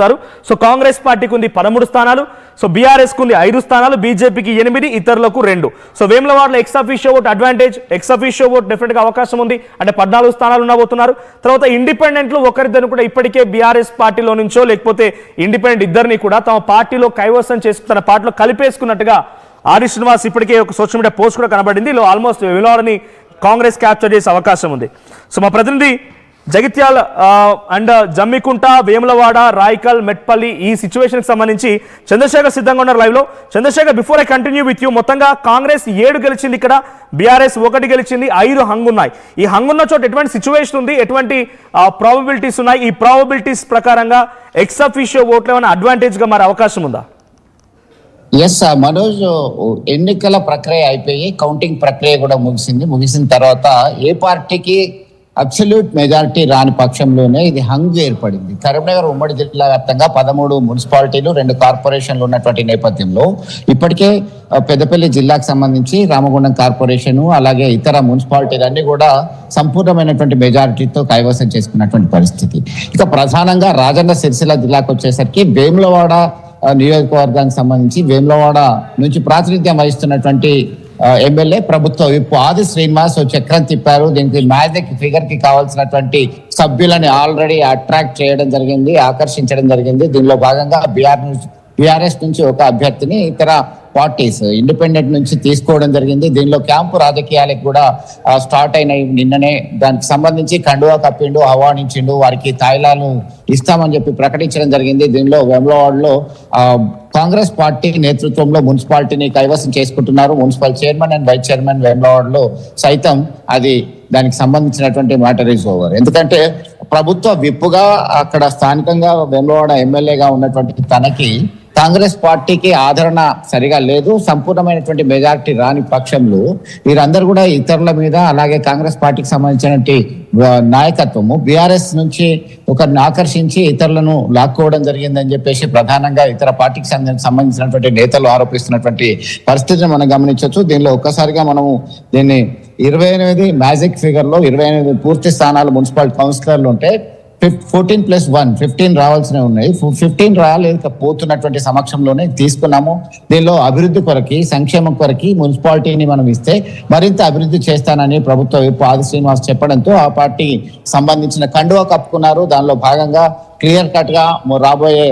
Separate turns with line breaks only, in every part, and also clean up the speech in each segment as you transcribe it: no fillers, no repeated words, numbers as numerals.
అడుగుతారు. సో కాంగ్రెస్ పార్టీకి ఉంది 13 స్థానాలు, సో బీఆర్ఎస్ కు ఉంది 5 స్థానాలు, బీజేపీకి 8, ఇతరులకు 2. సో వేములవాడలో ex officio vote advantage, ex officio vote definite గా అవకాశం ఉంది, అంటే 14 స్థానాలు ఉండబోతున్నారు. తర్వాత ఇండిపెండెంట్లు ఒకరిద్దరు కూడా ఇప్పటికే బీఆర్ఎస్ పార్టీలో నుంచో లేకపోతే ఇండిపెండెంట్ ఇద్దరిని కూడా తమ పార్టీలో కైవసం చేసుకుని తన పార్టీలో కలిపేసుకున్నట్టుగా ఆది శ్రీనివాస్ ఇప్పటికే ఒక సోషల్ మీడియా పోస్ట్ కూడా కనబడింది. ఆల్మోస్ట్ వేములవాడని కాంగ్రెస్ క్యాప్చర్ చేసే అవకాశం ఉంది. సో మా ప్రతినిధి జగిత్యాల అండ్ జమ్మికుంట, వేములవాడ, రాయకల్, మెట్పల్లి ఈ సిచ్యువేషన్కి సంబంధించి చంద్రశేఖర్ సిద్ధంగా ఉన్నారు లైవ్లో. Chandrashekar, before I continue with you, మొత్తంగా కాంగ్రెస్ 7 గెలిచింది, ఇక్కడ బీఆర్ఎస్ 1 గెలిచింది, 5 హంగున్నాయి. ఈ హంగున్న చోట ఎటువంటి సిచ్యువేషన్ ఉంది, ఎటువంటి ప్రాబబిలిటీస్ ఉన్నాయి? ఈ ప్రాబబిలిటీస్ ప్రకారంగా ఎక్స్ అఫీషియో ఓట్లు ఏమైనా అడ్వాంటేజ్గా మారే అవకాశం ఉందా?
ఎస్ మనోజ్, ఎన్నికల ప్రక్రియ అయిపోయి కౌంటింగ్ ప్రక్రియ కూడా ముగిసిన తర్వాత ఏ పార్టీకి అబ్సల్యూట్ మెజారిటీ రాని పక్షంలోనే ఇది హంగ్ ఏర్పడింది. కరీంనగర్ ఉమ్మడి జిల్లా వ్యాప్తంగా 13 మున్సిపాలిటీలు, 2 కార్పొరేషన్లు ఉన్నటువంటి నేపథ్యంలో ఇప్పటికే పెద్దపల్లి జిల్లాకు సంబంధించి రామగుండం కార్పొరేషన్ అలాగే ఇతర మున్సిపాలిటీలన్నీ కూడా సంపూర్ణమైనటువంటి మెజారిటీతో కైవసం చేసుకున్నటువంటి పరిస్థితి. ఇక ప్రధానంగా రాజన్న సిరిసిల్ల జిల్లాకు వచ్చేసరికి వేములవాడ నియోజకవర్గానికి సంబంధించి వేములవాడ నుంచి ప్రాతినిధ్యం వహిస్తున్నటువంటి ఎమ్మెల్యే ప్రభుత్వ విప్ ఆది శ్రీనివాస్ చక్రం తిప్పారు. దీనికి మ్యాజిక్ ఫిగర్ కి కావాల్సినటువంటి సభ్యులని ఆల్రెడీ అట్రాక్ట్ చేయడం జరిగింది, ఆకర్షించడం జరిగింది. దీనిలో భాగంగా బీఆర్ఎస్ నుంచి ఒక అభ్యర్థిని, ఇతర పార్టీస్ ఇండిపెండెంట్ నుంచి తీసుకోవడం జరిగింది. దీనిలో క్యాంపు రాజకీయాలకు కూడా స్టార్ట్ అయినాయి నిన్ననే. దానికి సంబంధించి కండువా కప్పిండు, ఆహ్వానించిండు, వారికి తాయిలాలు ఇస్తామని చెప్పి ప్రకటించడం జరిగింది. దీనిలో వేములవాడలో కాంగ్రెస్ పార్టీ నేతృత్వంలో మున్సిపాలిటీని కైవసం చేసుకుంటున్నారు. Municipal chairman and vice chairman వేములవాడలో సైతం అది దానికి సంబంధించినటువంటి మ్యాటర్ ఈజ్ ఓవర్. ఎందుకంటే ప్రభుత్వ విప్పుగా అక్కడ స్థానికంగా వేములవాడ ఎమ్మెల్యేగా ఉన్నటువంటి తనకి కాంగ్రెస్ పార్టీకి ఆదరణ సరిగా లేదు, సంపూర్ణమైనటువంటి మెజారిటీ రాని పక్షంలో వీరందరూ కూడా ఇతరుల మీద, అలాగే కాంగ్రెస్ పార్టీకి సంబంధించినటువంటి నాయకత్వము బీఆర్ఎస్ నుంచి ఒకరిని ఆకర్షించి ఇతరులను లాక్కోవడం జరిగిందని చెప్పేసి ప్రధానంగా ఇతర పార్టీకి సంబంధించినటువంటి నేతలు ఆరోపిస్తున్నటువంటి పరిస్థితిని మనం గమనించవచ్చు. దీనిలో ఒక్కసారిగా మనము దీన్ని 28 మ్యాజిక్ ఫిగర్ లో 28 పూర్తి స్థానాలు మున్సిపల్ కౌన్సిలర్లు ఉంటే 14+1 15 రావాల్సినవి ఉన్నాయి. 15 రాలేకపోతున్నటువంటి సమక్షంలోనే తీసుకున్నాము. దీనిలో అభివృద్ధి కొరకి, సంక్షేమం కొరకి మున్సిపాలిటీని మనం ఇస్తే మరింత అభివృద్ధి చేస్తానని ప్రభుత్వ విప్ ఆది శ్రీనివాస్ చెప్పడంతో ఆ పార్టీ సంబంధించిన కండువా కప్పుకున్నారు. దానిలో భాగంగా క్లియర్ కట్ గా రాబోయే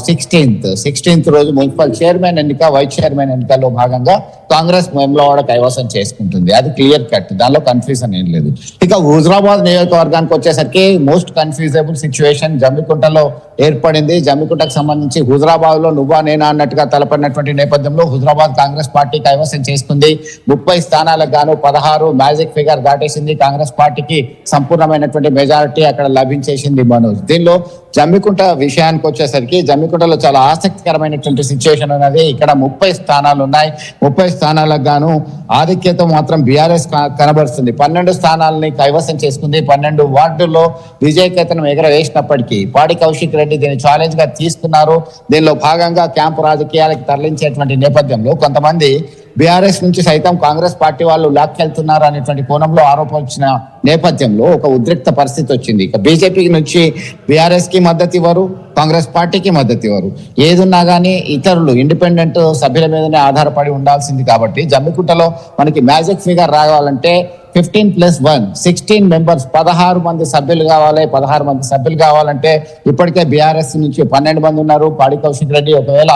16th రోజు మున్సిపల్ చైర్మన్ ఎన్నిక, వైస్ చైర్మన్ ఎన్నికల్లో భాగంగా కాంగ్రెస్ వేములవాడ కైవసం చేసుకుంటుంది. అది క్లియర్ కట్, దానిలో కన్ఫ్యూజన్ ఏం లేదు. ఇక హుజరాబాద్ నియోజకవర్గానికి వచ్చేసరికి మోస్ట్ కన్ఫ్యూజబుల్ సిచ్యువేషన్ జమ్మికుంటలో ఏర్పడింది. జమ్మికుంటకు సంబంధించి హుజరాబాద్ లో నువ్వా నేనా అన్నట్టుగా తలపడినటువంటి నేపథ్యంలో హుజరాబాద్ కాంగ్రెస్ పార్టీ కైవసం చేసుకుంది. 30 స్థానాలకు గాను 16 మ్యాజిక్ ఫిగర్ దాటేసింది. కాంగ్రెస్ పార్టీకి సంపూర్ణమైనటువంటి మెజారిటీ అక్కడ లభించేసింది మనోజ్. దీనిలో జమ్మికుంట విషయానికి వచ్చేసరికి జమ్మికుంటలో చాలా ఆసక్తికరమైనటువంటి సిచ్యువేషన్ ఉన్నది. ఇక్కడ 30 స్థానాలు ఉన్నాయి. 30 స్థానాలకు గాను ఆధిక్యత మాత్రం బీఆర్ఎస్ కనబరుస్తుంది. 12 స్థానాలని కైవసం చేసుకుంది. 12 వార్డుల్లో విజయకేతనం ఎగరవేసినప్పటికీ పాడి కౌశిక్ రెడ్డి దీన్ని ఛాలెంజ్ గా తీసుకున్నారు. దీనిలో భాగంగా క్యాంపు రాజకీయాలకు తరలించేటువంటి నేపథ్యంలో కొంతమంది బీఆర్ఎస్ నుంచి సైతం కాంగ్రెస్ పార్టీ వాళ్ళు లాక్కెళ్తున్నారు అనేటువంటి కోణంలో ఆరోపణ వచ్చిన నేపథ్యంలో ఒక ఉద్రిక్త పరిస్థితి వచ్చింది. ఇక బీజేపీ నుంచి బీఆర్ఎస్ కి మద్దతు ఇవ్వరు, కాంగ్రెస్ పార్టీకి మద్దతు ఇవ్వరు. ఏదున్నా కానీ ఇతరులు ఇండిపెండెంట్ సభ్యుల మీదనే ఆధారపడి ఉండాల్సింది. కాబట్టి జమ్మికుంటలో మనకి మ్యాజిక్ ఫిగర్ రావాలంటే 15+1 16 మెంబర్స్, 16 మంది సభ్యులు కావాలి. 16 మంది సభ్యులు కావాలంటే ఇప్పటికే బీఆర్ఎస్ నుంచి 12 మంది ఉన్నారు. పాడి కౌశిక్ రెడ్డి ఒకవేళ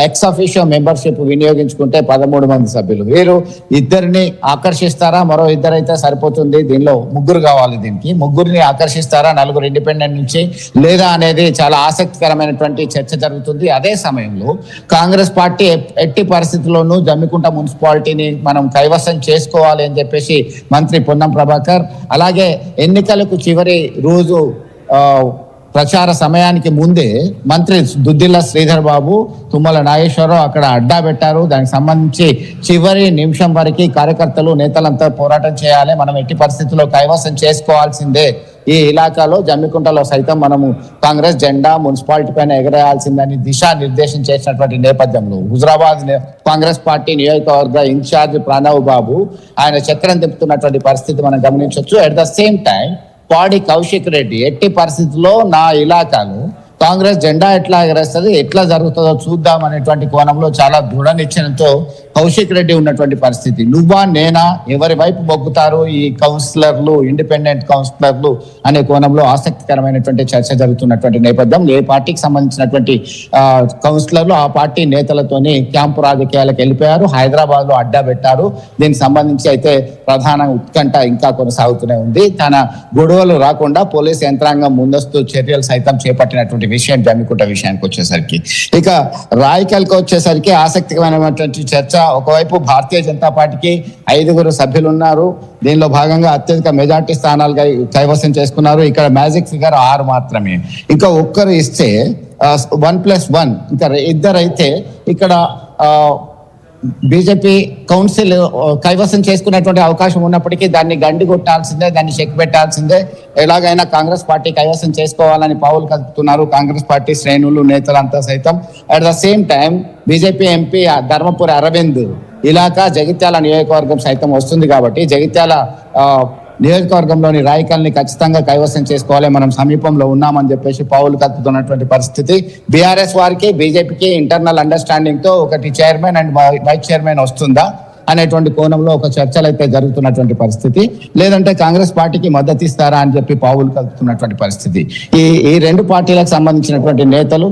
ఎక్స్ అఫీషియో మెంబర్షిప్ వినియోగించుకుంటే 13 మంది సభ్యులు. వీరు ఇద్దరిని ఆకర్షిస్తారా? మరో ఇద్దరైతే సరిపోతుంది. దీనిలో 3 కావాలి. దీనికి 3ని ఆకర్షిస్తారా? 4 ఇండిపెండెంట్ నుంచి లేదా అనేది చాలా ఆసక్తికరమైనటువంటి చర్చ జరుగుతుంది. అదే సమయంలో కాంగ్రెస్ పార్టీ ఎట్టి పరిస్థితుల్లోనూ జమ్మికుంట మున్సిపాలిటీని మనం కైవసం చేసుకోవాలి అని చెప్పేసి మంత్రి పొన్నం ప్రభాకర్, అలాగే ఎన్నికలకు చివరి రోజు ప్రచార సమయానికి ముందే మంత్రి దుద్దిల్ల శ్రీధర్ బాబు, తుమ్మల నాగేశ్వరరావు అక్కడ అడ్డా పెట్టారు. దానికి సంబంధించి చివరి నిమిషం వరకు కార్యకర్తలు, నేతలంతా పోరాటం చేయాలి, మనం ఎట్టి పరిస్థితుల్లో కైవసం చేసుకోవాల్సిందే, ఈ ఇలాకాలో జమ్మికుంటలో సైతం మనము కాంగ్రెస్ జెండా మున్సిపాలిటీ పైన ఎగరేయాల్సిందని దిశా నిర్దేశం చేసినటువంటి నేపథ్యంలో హుజరాబాద్ కాంగ్రెస్ పార్టీ నియోజకవర్గ ఇన్ఛార్జ్ ప్రణవ్ బాబు ఆయన చక్రం తిప్పుతున్నటువంటి పరిస్థితి మనం గమనించవచ్చు. అట్ ద సేమ్ టైం పాడి కౌశిక్ రెడ్డి ఎట్టి పరిస్థితుల్లో నా ఇలాకాలో కాంగ్రెస్ జెండా ఎట్లా ఎగరేస్తుంది, ఎట్లా జరుగుతుందో చూద్దాం అనేటువంటి కోణంలో చాలా దృఢ నిశ్చయంతో కౌశిక్ రెడ్డి ఉన్నటువంటి పరిస్థితి. నువ్వా నేనా, ఎవరి వైపు మొగ్గుతారు ఈ కౌన్సిలర్లు, ఇండిపెండెంట్ కౌన్సిలర్లు అనే కోణంలో ఆసక్తికరమైనటువంటి చర్చ జరుగుతున్నటువంటి నేపథ్యం. ఏ పార్టీకి సంబంధించినటువంటి కౌన్సిలర్లు ఆ పార్టీ నేతలతోని క్యాంపు రాజకీయాలకు వెళ్ళిపోయారు, హైదరాబాద్ లో అడ్డా పెట్టారు. దీనికి సంబంధించి అయితే ప్రధాన ఉత్కంఠ ఇంకా కొనసాగుతూనే ఉంది. తన గొడవలు రాకుండా పోలీస్ యంత్రాంగం ముందస్తు చర్యలు సైతం చేపట్టినటువంటి విషయం జమ్మికుంట విషయానికి వచ్చేసరికి, ఇక రాయకల్కి వచ్చేసరికి ఆసక్తికరమైనటువంటి చర్చ. ఒకవైపు భారతీయ జనతా పార్టీకి 5 సభ్యులు ఉన్నారు, దీనిలో భాగంగా అత్యధిక మెజార్టీ స్థానాలు కైవసం చేసుకున్నారు. ఇక్కడ మ్యాజిక్ ఫిగర్ 6 మాత్రమే. ఇంకా ఒక్కరు ఇస్తే 1+1, ఇంకా 2 అయితే ఇక్కడ బీజేపీ కౌన్సిల్ కైవసం చేసుకునేటువంటి అవకాశం ఉన్నప్పటికీ దాన్ని గండి కొట్టాల్సిందే, దాన్ని చెక్ పెట్టాల్సిందే. ఎలాగైనా కాంగ్రెస్ పార్టీ కైవసం చేసుకోవాలని పావులు కలుపుతున్నారు కాంగ్రెస్ పార్టీ శ్రేణులు, నేతలంతా సైతం. At the same time BJP MP Dharmapuri Arvind ఇలాకా జగిత్యాల నియోజకవర్గం సైతం వస్తుంది కాబట్టి జగిత్యాల నియోజకవర్గంలోని రాయకల్ని ఖచ్చితంగా కైవసం చేసుకోవాలి, మనం సమీపంలో ఉన్నామని చెప్పేసి పావులు కలుపుతున్నటువంటి పరిస్థితి. బీఆర్ఎస్ వారికి బీజేపీకి ఇంటర్నల్ అండర్స్టాండింగ్ తో ఒకటి చైర్మన్ అండ్ వైస్ చైర్మన్ వస్తుందా అనేటువంటి కోణంలో ఒక చర్చలు అయితే జరుగుతున్నటువంటి పరిస్థితి. లేదంటే కాంగ్రెస్ పార్టీకి మద్దతు ఇస్తారా అని చెప్పి పావులు కలుపుతున్నటువంటి పరిస్థితి. ఈ 2 పార్టీలకు సంబంధించినటువంటి నేతలు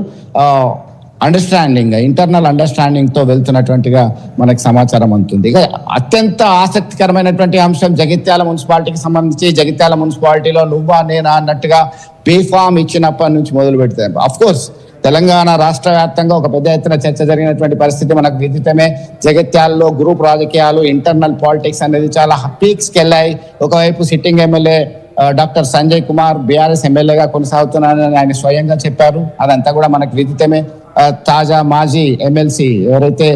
ఇంటర్నల్ అండర్స్టాండింగ్ తో వెళ్తున్నటువంటిగా మనకు సమాచారం అందుతుంది. ఇక అత్యంత ఆసక్తికరమైనటువంటి అంశం జగిత్యాల మున్సిపాలిటీకి సంబంధించి, జగిత్యాల మున్సిపాలిటీలో నువ్వా నేనా అన్నట్టుగా బీఫామ్ ఇచ్చినప్పటి నుంచి మొదలు పెడితే అఫ్ కోర్స్ తెలంగాణ రాష్ట్ర వ్యాప్తంగా ఒక పెద్ద ఎత్తున చర్చ జరిగినటువంటి పరిస్థితి మనకు విదితమే. జగిత్యాలలో గ్రూప్ రాజకీయాలు, ఇంటర్నల్ పాలిటిక్స్ అనేది చాలా పీక్స్కి వెళ్ళాయి. ఒకవైపు sitting MLA doctor Sanjay Kumar BRS ఎమ్మెల్యేగా కొనసాగుతున్నారని ఆయన స్వయంగా చెప్పారు. అదంతా కూడా మనకు విదితమే. తాజా మాజీ ఎమ్మెల్సీ ఎవరైతే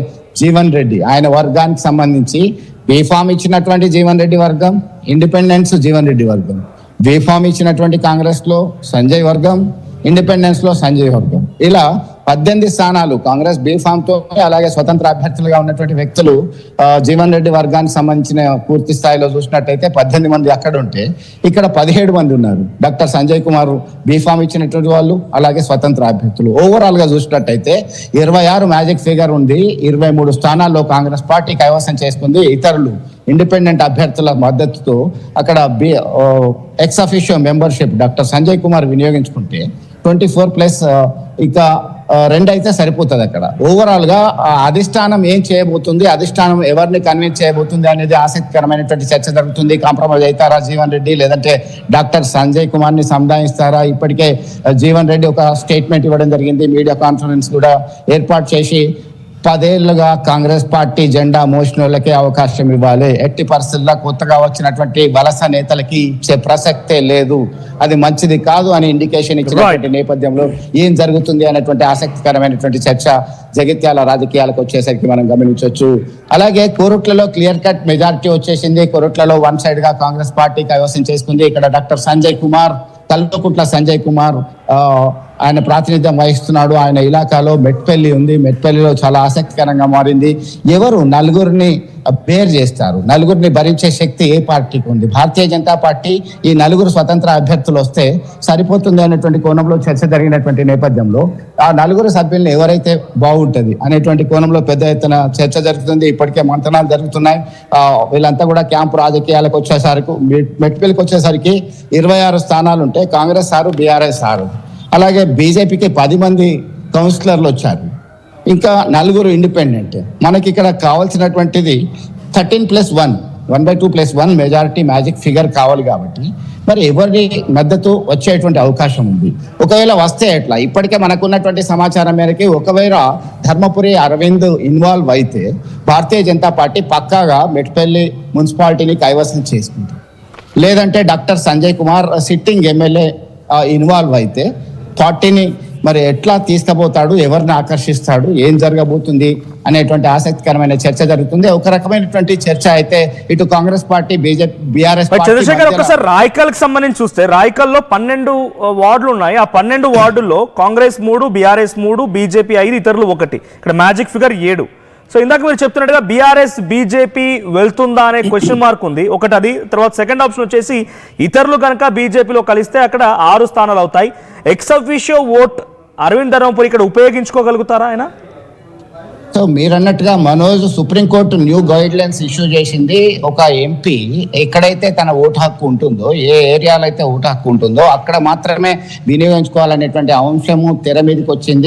జీవన్ రెడ్డి, ఆయన వర్గానికి సంబంధించి బీఫామ్ ఇచ్చినటువంటి జీవన్ రెడ్డి వర్గం, ఇండిపెండెన్స్ జీవన్ రెడ్డి వర్గం, బీఫామ్ ఇచ్చినటువంటి కాంగ్రెస్ లో సంజయ్ వర్గం, ఇండిపెండెన్స్ లో సంజయ్ వర్గం, ఇలా 18 స్థానాలు కాంగ్రెస్ బీఫామ్ తో, అలాగే స్వతంత్ర అభ్యర్థులుగా ఉన్నటువంటి వ్యక్తులు జీవన్ రెడ్డి వర్గానికి సంబంధించిన పూర్తి స్థాయిలో చూసినట్టయితే 18 మంది అక్కడ ఉంటే ఇక్కడ 17 మంది ఉన్నారు. డాక్టర్ సంజయ్ కుమార్ బీఫామ్ ఇచ్చినటువంటి వాళ్ళు, అలాగే స్వతంత్ర అభ్యర్థులు. ఓవరాల్ గా చూసినట్టయితే 26 మ్యాజిక్ ఫిగర్ ఉంది. 23 స్థానాల్లో కాంగ్రెస్ పార్టీ కైవసం చేసుకుంది. ఇతరులు ఇండిపెండెంట్ అభ్యర్థుల మద్దతుతో అక్కడ ex officio membership doctor Sanjay Kumar వినియోగించుకుంటే 24+ ఇక 2 అయితే సరిపోతుంది. అక్కడ ఓవరాల్ గా అధిష్టానం ఏం చేయబోతుంది, అధిష్టానం ఎవరిని కన్విన్స్ చేయబోతుంది అనేది ఆసక్తికరమైనటువంటి చర్చ జరుగుతుంది. కాంప్రమైజ్ అవుతారా జీవన్ రెడ్డి, లేదంటే డాక్టర్ సంజయ్ కుమార్ ని సంధానిస్తారా? ఇప్పటికే జీవన్ రెడ్డి ఒక స్టేట్మెంట్ ఇవ్వడం జరిగింది, మీడియా కాన్ఫరెన్స్ కూడా ఏర్పాటు చేసి 10 ఏళ్లుగా కాంగ్రెస్ పార్టీ జెండా మోసిన వాళ్ళకే అవకాశం ఇవ్వాలి, ఎట్టి పరిస్థితుల్లో కొత్తగా వచ్చినటువంటి వలస నేతలకి ఇచ్చే ప్రసక్తే లేదు, అది మంచిది కాదు అని ఇండికేషన్ ఇచ్చినటువంటి నేపథ్యంలో ఏం జరుగుతుంది అనేటువంటి ఆసక్తికరమైనటువంటి చర్చ జగిత్యాల రాజకీయాలకు వచ్చేసరికి మనం గమనించవచ్చు. అలాగే కోరుట్లలో క్లియర్ కట్ మెజారిటీ వచ్చేసింది. కోరుట్లలో 1 సైడ్ గా కాంగ్రెస్ పార్టీ కైవసం చేసుకుంది. ఇక్కడ డాక్టర్ సంజయ్ కుమార్, కల్వకుంట్ల సంజయ్ కుమార్ ఆయన ప్రాతినిధ్యం వహిస్తున్నాడు. ఆయన ఇలాకాలో మెట్పల్లి ఉంది, మెట్పల్లిలో చాలా ఆసక్తికరంగా మారింది. ఎవరు 4 బేర్ చేస్తారు, 4 భరించే శక్తి ఏ పార్టీకి ఉంది? భారతీయ జనతా పార్టీ ఈ 4 స్వతంత్ర అభ్యర్థులు వస్తే సరిపోతుంది అనేటువంటి కోణంలో చర్చ జరిగినటువంటి నేపథ్యంలో ఆ 4 సభ్యులను ఎవరైతే బాగుంటది అనేటువంటి కోణంలో పెద్ద ఎత్తున చర్చ జరుగుతుంది. ఇప్పటికే మంతనాలు జరుగుతున్నాయి. వీళ్ళంతా కూడా క్యాంపు రాజకీయాలకు వచ్చేసరికి, మెట్పల్లికి వచ్చేసరికి 26 స్థానాలు ఉంటే కాంగ్రెస్ 6, బీఆర్ఎస్ 6, అలాగే బీజేపీకి 10 మంది కౌన్సిలర్లు వచ్చారు, ఇంకా 4 ఇండిపెండెంట్. మనకి ఇక్కడ కావాల్సినటువంటిది 13+1, 1/2+1 మెజారిటీ మ్యాజిక్ ఫిగర్ కావాలి. కాబట్టి మరి ఎవరి మద్దతు వచ్చేటువంటి అవకాశం ఉంది? ఒకవేళ వస్తే ఎట్లా? ఇప్పటికే మనకున్నటువంటి సమాచారం మేరకి ఒకవేళ ధర్మపురి అరవింద్ ఇన్వాల్వ్ అయితే భారతీయ జనతా పార్టీ పక్కాగా మెట్పల్లి మున్సిపాలిటీని కైవసం చేసుకుంటుంది. లేదంటే doctor Sanjay Kumar sitting MLA involve అయితే పార్టీని మరి ఎట్లా తీసుకుపోతాడు, ఎవరిని ఆకర్షిస్తాడు, ఏం జరగబోతుంది అనేటువంటి ఆసక్తికరమైన చర్చ జరుగుతుంది. ఒక రకమైనటువంటి చర్చ అయితే ఇటు Congress party, BJP, BRS.
Chandrashekar, ఒకసారి రాయకల్కి సంబంధించి చూస్తే రాయకల్లో 12 వార్డులు ఉన్నాయి. ఆ 12 వార్డుల్లో కాంగ్రెస్ 3, బీఆర్ఎస్ 3, బీజేపీ 5, ఇతరులు 1. ఇక్కడ మ్యాజిక్ ఫిగర్ 7. సో ఇందాక మీరు చెప్తున్నట్టుగా బీఆర్ఎస్ బీజేపీ వెళ్తుందా అనే క్వశ్చన్ మార్క్ ఉంది ఒకటి. అది తర్వాత సెకండ్ ఆప్షన్ వచ్చేసి ఇతరులు కనుక బీజేపీలో కలిస్తే అక్కడ 6 స్థానాలు అవుతాయి. Ex officio vote Arvind Dharmapuri ఇక్కడ ఉపయోగించుకోగలుగుతారా ఆయన?
సో మీరు అన్నట్టుగా Manoj, Supreme Court new guidelines issue చేసింది. ఒక ఎంపీ ఎక్కడైతే తన ఓటు హక్కు ఉంటుందో, ఏ ఏరియాలో అయితే ఓటు హక్కు ఉంటుందో అక్కడ మాత్రమే వినియోగించుకోవాలనేటువంటి అంశము తెర మీదకి వచ్చింది.